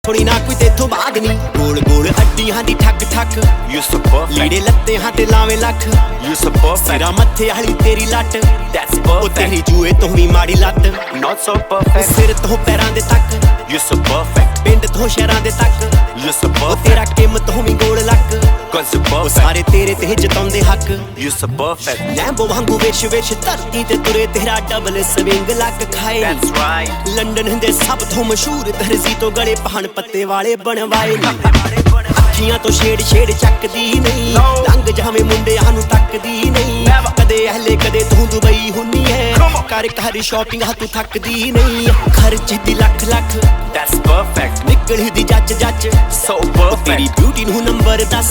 ਆਪਣੀ ਨਾ ਕੋਈ ਤੇਥੋਂ ਬਾਗ ਨਹੀਂ। ਗੋਲ ਗੋਲ ਅੱਡੀਆਂ ਦੀ ਠੱਕ ਠੱਕ You so perfect, ਲੀੜੇ ਲੱਤੇ ਹਾਂ ਤੇ ਲਾਵੇਂ ਲੱਖ। you so perfect, ਸਿਰਾ ਮੱਥੇ ਵਾਲੀ ਤੇਰੀ ਲੱਟ that's ਉਹ perfect, ਤੇਰੀ ਜੂਏ ਤੋਂ ਵੀ ਮਾੜੀ ਲੱਤ। not so perfect, ਸਿਰ ਤੋਂ ਪੈਰਾਂ ਦੇ ਤੱਕ you so perfect, ਪਿੰਡ ਤੋਂ ਸ਼ਹਿਰਾਂ ਦੇ ਤੱਕ you so ਉਹ perfect, ਤੇਰਾ ਕਿਮ ਤੋਂ ਵੀ ਗੋਲ ਲੱਕ। cause you ਉਹ perfect, ਸਾਰੇ ਤੇਰੇ ਤੇ ਜਤਾਉਂਦੇ ਹੱਕ। you so perfect, ਲੈਂਬੋ ਵਾਂਗੂ ਵਿਸ਼ ਵਿਸ਼ ਧਰਤੀ ਤੇ ਤੁਰੇ ਤੇਰਾ ਡਬਲ ਸਵਿੰਗ ਲੱਕ ਖਾਏ। that's right, ਲੰਡਨ ਦੇ ਸਭ ਤੋਂ ਮਸ਼ਹੂਰ ਦਰਜੀ ਤੋਂ ਗਲੇ ਪਹਣ ਪੱਤੇ ਵਾਲੇ ਬਣਵਾਏ ਨੀ। ਅੱਖੀਆਂ ਤੋਂ ਛੇੜ ਛੇੜ ਚੱਕਦੀ ਨਹੀਂ, ਲੰਘ ਜਾਵੇਂ ਮੁੰਡਿਆਂ ਨੂੰ ਤੱਕਦੀ ਨਹੀਂ। ਕਦੇ ਅਹਲੇ ਕਦੇ ਤੂੰ ਦੁਬਈ ਹੁੰਨੀ ਹੈ, ਕਰ ਕਰ ਸ਼ਾਪਿੰਗ ਹੱਥੋਂ ਥੱਕਦੀ ਨਹੀਂ। ਖਰਚ ਦੀ ਲੱਖ ਲੱਖ that's perfect, ਨਿਕਲੀ ਦੀ ਜੱਜ ਜੱਜ so ਤੇਰੀ perfect, ਬਿਊਟੀ ਨੂੰ ਨੰਬਰ 10